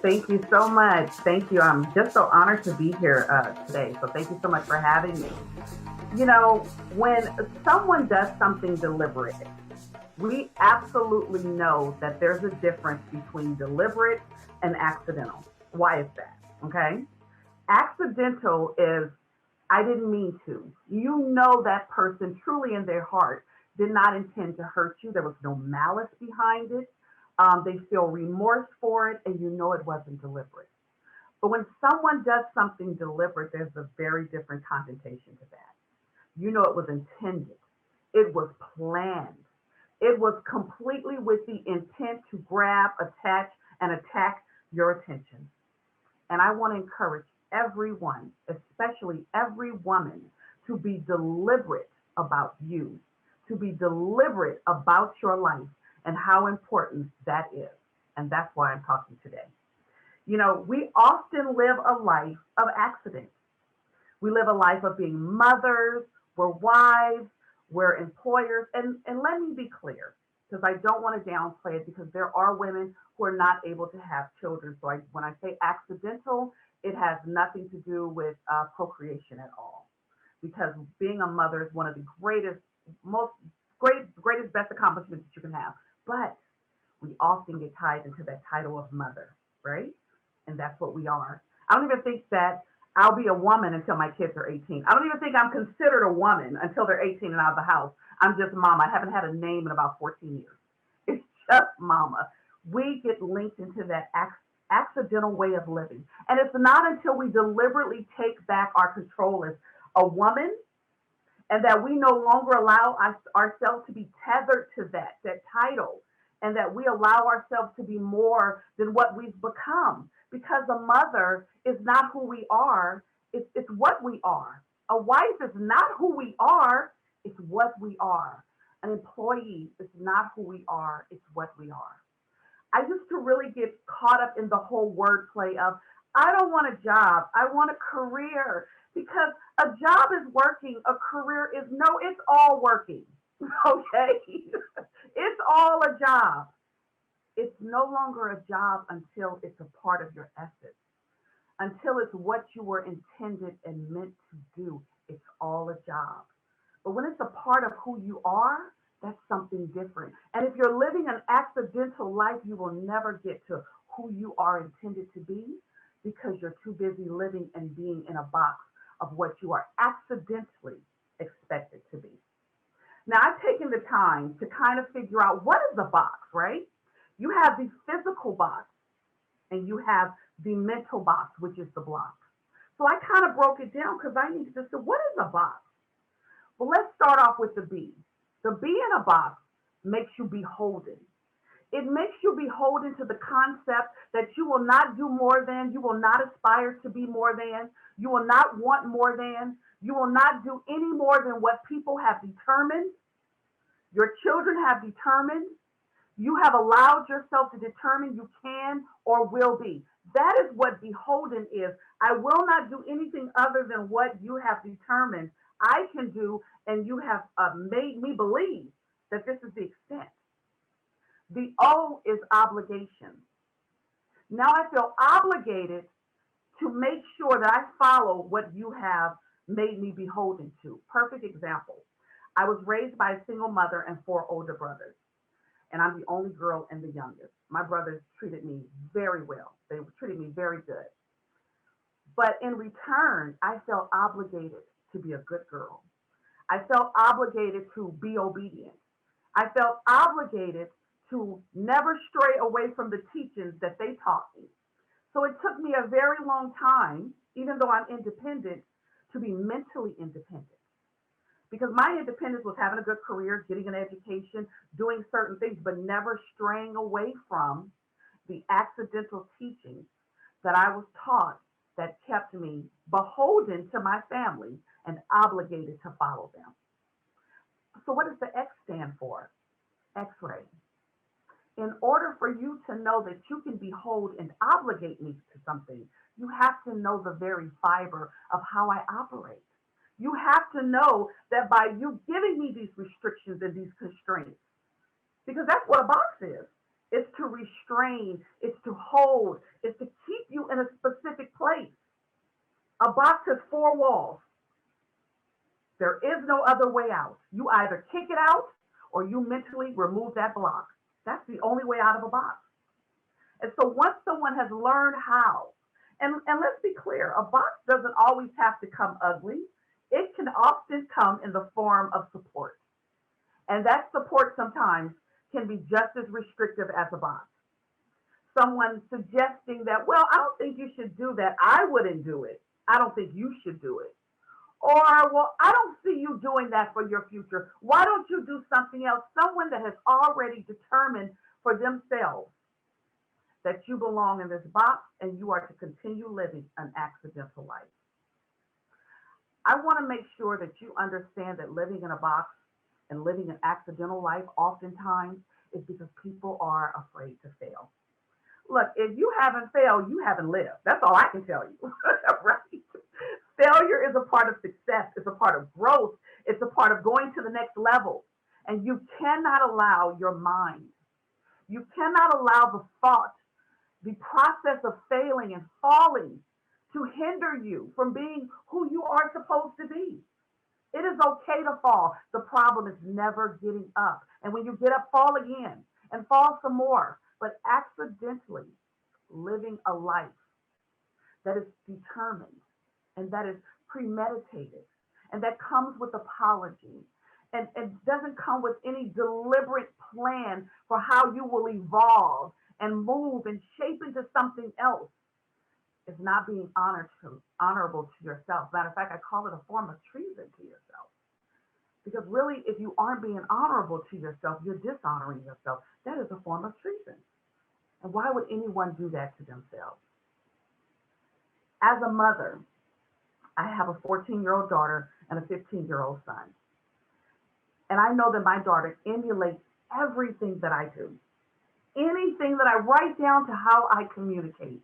Thank you so much. Thank you. I'm just so honored to be here today. So thank you so much for having me. When someone does something deliberate, we absolutely know that there's a difference between deliberate and accidental. Why is that? Okay. Accidental is, I didn't mean to. You know that person truly in their heart did not intend to hurt you. There was no malice behind it. They feel remorse for it, and you know it wasn't deliberate. But when someone does something deliberate, there's a very different connotation to that. You know it was intended, it was planned, it was completely with the intent to grab, attach, and attack your attention. And I want to encourage everyone, especially every woman, to be deliberate about you, to be deliberate about your life and how important that is. And that's why I'm talking today. We often live a life of accidents. We live a life of being mothers, we're wives, we're employers. And let me be clear, because I don't want to downplay it, because there are women who are not able to have children. So when I say accidental, it has nothing to do with procreation at all. Because being a mother is one of the greatest, best accomplishments that you can have. But we often get tied into that title of mother, right? And that's what we are. I don't even think that I'll be a woman until my kids are 18. I don't even think I'm considered a woman until they're 18 and out of the house. I'm just mama. I haven't had a name in about 14 years. It's just mama. We get linked into that accidental way of living. And it's not until we deliberately take back our control as a woman and that we no longer allow ourselves to be tethered to that title, and that we allow ourselves to be more than what we've become. Because a mother is not who we are, it's what we are. A wife is not who we are, it's what we are. An employee is not who we are, it's what we are. I used to really get caught up in the whole wordplay of, I don't want a job, I want a career. Because a job is working, a career is no, it's all working. Okay? It's all a job. It's no longer a job until it's a part of your essence, until it's what you were intended and meant to do. It's all a job. But when it's a part of who you are, that's something different. And if you're living an accidental life, you will never get to who you are intended to be, because you're too busy living and being in a box of what you are accidentally expected to be. Now, I've taken the time to kind of figure out what is the box, right? You have the physical box and you have the mental box, which is the block. So I kind of broke it down because I needed to say, what is a box? Well, let's start off with the B. The B in a box makes you beholden. It makes you beholden to the concept that you will not do more than, you will not aspire to be more than, you will not want more than, you will not do any more than what people have determined, your children have determined, you have allowed yourself to determine you can or will be. That is what beholden is. I will not do anything other than what you have determined I can do, and you have made me believe that this is the extent. The O is obligation. Now I feel obligated to make sure that I follow what you have made me beholden to. Perfect example. I was raised by a single mother and four older brothers, and I'm the only girl and the youngest. My brothers treated me very well. They treated me very good. But in return, I felt obligated to be a good girl. I felt obligated to be obedient. I felt obligated to never stray away from the teachings that they taught me. So it took me a very long time, even though I'm independent, to be mentally independent. Because my independence was having a good career, getting an education, doing certain things, but never straying away from the accidental teachings that I was taught that kept me beholden to my family and obligated to follow them. So what does the X stand for? X-ray. In order for you to know that you can behold and obligate me to something, you have to know the very fiber of how I operate. You have to know that by you giving me these restrictions and these constraints, because that's what a box is. It's to restrain, it's to hold, it's to keep you in a specific place. A box has four walls. There is no other way out. You either kick it out or you mentally remove that block. That's the only way out of a box. And so once someone has learned how, and let's be clear, a box doesn't always have to come ugly. It can often come in the form of support. And that support sometimes can be just as restrictive as a box. Someone suggesting that, well, I don't think you should do that. I wouldn't do it. I don't think you should do it. Or, well, I don't see you doing that for your future. Why don't you do something else? Someone that has already determined for themselves that you belong in this box and you are to continue living an accidental life. I want to make sure that you understand that living in a box and living an accidental life oftentimes is because people are afraid to fail. Look, if you haven't failed, you haven't lived. That's all I can tell you, right? Failure is a part of success. It's a part of growth. It's a part of going to the next level. And you cannot allow your mind, you cannot allow the thought, the process of failing and falling to hinder you from being who you are supposed to be. It is okay to fall. The problem is never getting up. And when you get up, fall again and fall some more. But accidentally living a life that is determined and that is premeditated and that comes with apology and doesn't come with any deliberate plan for how you will evolve and move and shape into something else is not being honorable to yourself. Matter of fact, I call it a form of treason to yourself. Because really, if you aren't being honorable to yourself, you're dishonoring yourself. That is a form of treason. And why would anyone do that to themselves? As a mother, I have a 14-year-old daughter and a 15-year-old son. And I know that my daughter emulates everything that I do. Anything that I write down to how I communicate.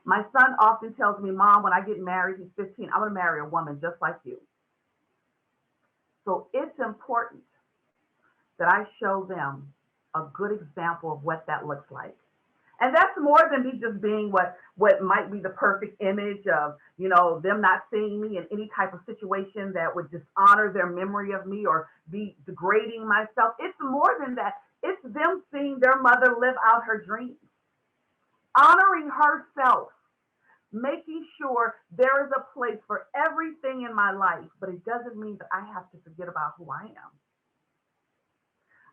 My son often tells me, Mom, when I get married, he's 15, I'm going to marry a woman just like you. So it's important that I show them a good example of what that looks like. And that's more than me just being what might be the perfect image of, them not seeing me in any type of situation that would dishonor their memory of me or be degrading myself. It's more than that. It's them seeing their mother live out her dreams, honoring herself, making sure there is a place for everything in my life, but it doesn't mean that I have to forget about who I am.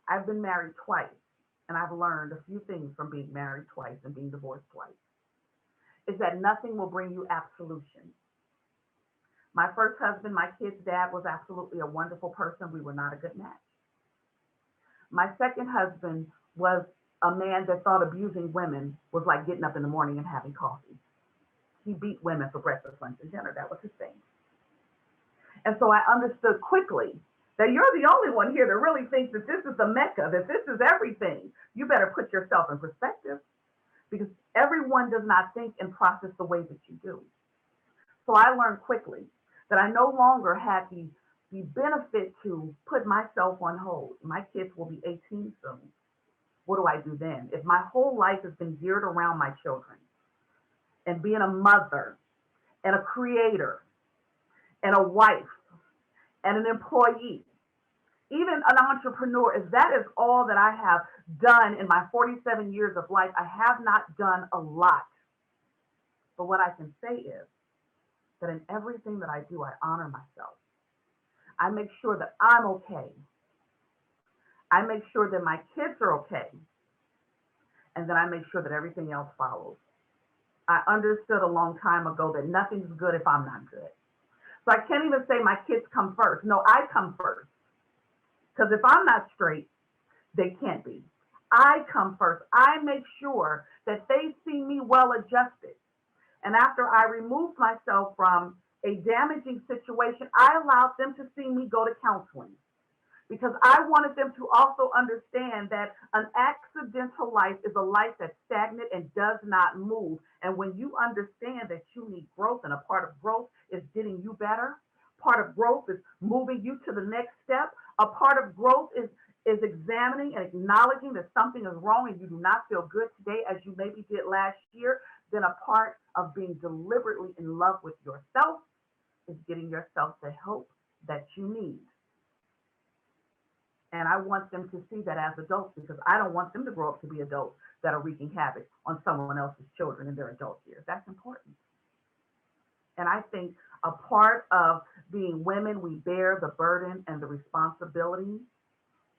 I've been married twice, and I've learned a few things from being married twice and being divorced twice. Is that nothing will bring you absolution. My first husband, my kid's dad, was absolutely a wonderful person. We were not a good match. My second husband was a man that thought abusing women was like getting up in the morning and having coffee. He beat women for breakfast, lunch, and dinner. That was his thing. And so I understood quickly that you're the only one here that really thinks that this is the Mecca, that this is everything. You better put yourself in perspective because everyone does not think and process the way that you do. So I learned quickly that I no longer had the benefit to put myself on hold. My kids will be 18 soon. What do I do then? If my whole life has been geared around my children and being a mother and a creator and a wife and an employee, even an entrepreneur, if that is all that I have done in my 47 years of life, I have not done a lot. But what I can say is that in everything that I do, I honor myself. I make sure that I'm okay. I make sure that my kids are okay. And then I make sure that everything else follows. I understood a long time ago that nothing's good if I'm not good. So I can't even say my kids come first. No, I come first. Because if I'm not straight, they can't be. I come first. I make sure that they see me well adjusted. And after I removed myself from a damaging situation, I allowed them to see me go to counseling because I wanted them to also understand that an accidental life is a life that's stagnant and does not move. And when you understand that you need growth and a part of growth is getting you better, part of growth is moving you to the next step, a part of growth is is examining and acknowledging that something is wrong and you do not feel good today as you maybe did last year, then a part of being deliberately in love with yourself is getting yourself the help that you need. And I want them to see that as adults because I don't want them to grow up to be adults that are wreaking havoc on someone else's children in their adult years. That's important. And I think a part of being women, we bear the burden and the responsibility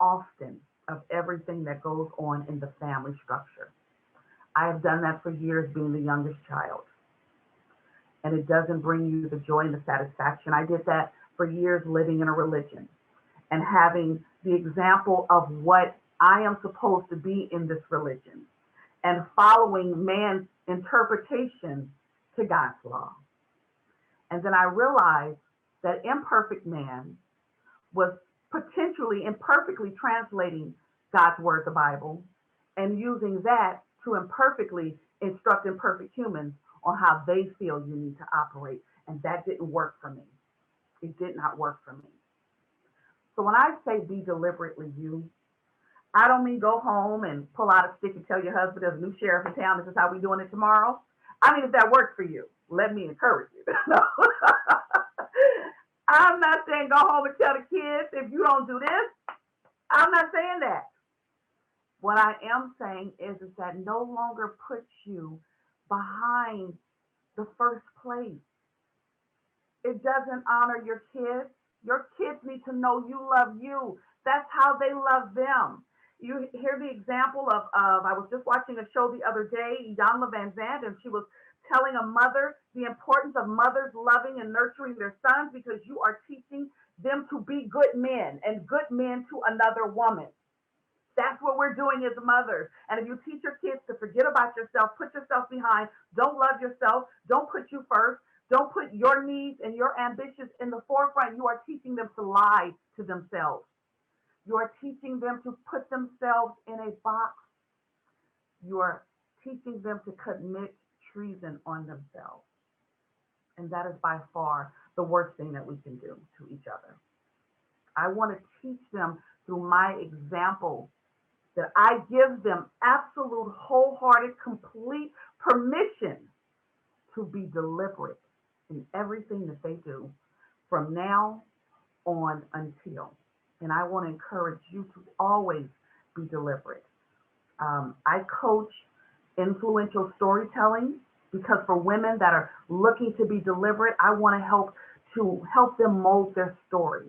often of everything that goes on in the family structure. I have done that for years being the youngest child. And it doesn't bring you the joy and the satisfaction. I did that for years living in a religion and having the example of what I am supposed to be in this religion and following man's interpretation to God's law. And then I realized that imperfect man was potentially imperfectly translating God's word, the Bible, and using that to imperfectly instruct imperfect humans on how they feel you need to operate. And that didn't work for me. It did not work for me. So when I say be deliberately you, I don't mean go home and pull out a stick and tell your husband there's a new sheriff in town, this is how we're doing it tomorrow. I mean, if that works for you, let me encourage you. No. I'm not saying go home and tell the kids if you don't do this. I'm not saying that. What I am saying is that no longer puts you behind the first place. It doesn't honor your kids. Your kids need to know you love you. That's how they love them. You hear the example of I was just watching a show the other day, Iyanla Van Zandt, and she was telling a mother the importance of mothers loving and nurturing their sons because you are teaching them to be good men and good men to another woman. That's what we're doing as mothers. And if you teach your kids to forget about yourself, put yourself behind, don't love yourself, don't put you first, don't put your needs and your ambitions in the forefront, you are teaching them to lie to themselves. You are teaching them to put themselves in a box. You are teaching them to commit treason on themselves. And that is by far the worst thing that we can do to each other. I want to teach them through my example that I give them absolute, wholehearted, complete permission to be deliberate in everything that they do from now on until. And I want to encourage you to always be deliberate. I coach influential storytelling because for women that are looking to be deliberate, I want to help them mold their story.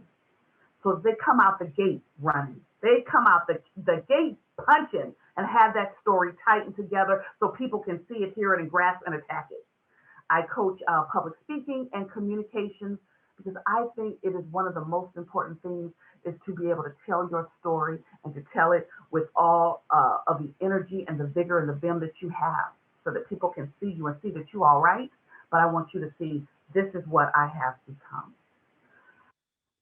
So they come out the gate running. They come out the gate punching and have that story tightened together so people can see it, hear it, and grasp and attack it. I coach public speaking and communications because I think it is one of the most important things is to be able to tell your story and to tell it with all of the energy and the vigor and the vim that you have so that people can see you and see that you're all right. But I want you to see this is what I have become.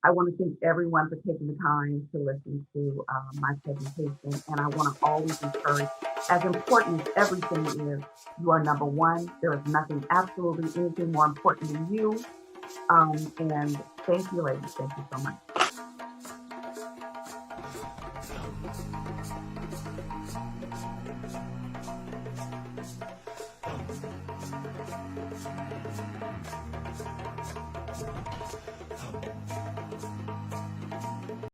I want to thank everyone for taking the time to listen to my presentation. And I want to always encourage, as important as everything is, you are number one. There is nothing, absolutely anything more important than you. And thank you, ladies. Thank you so much.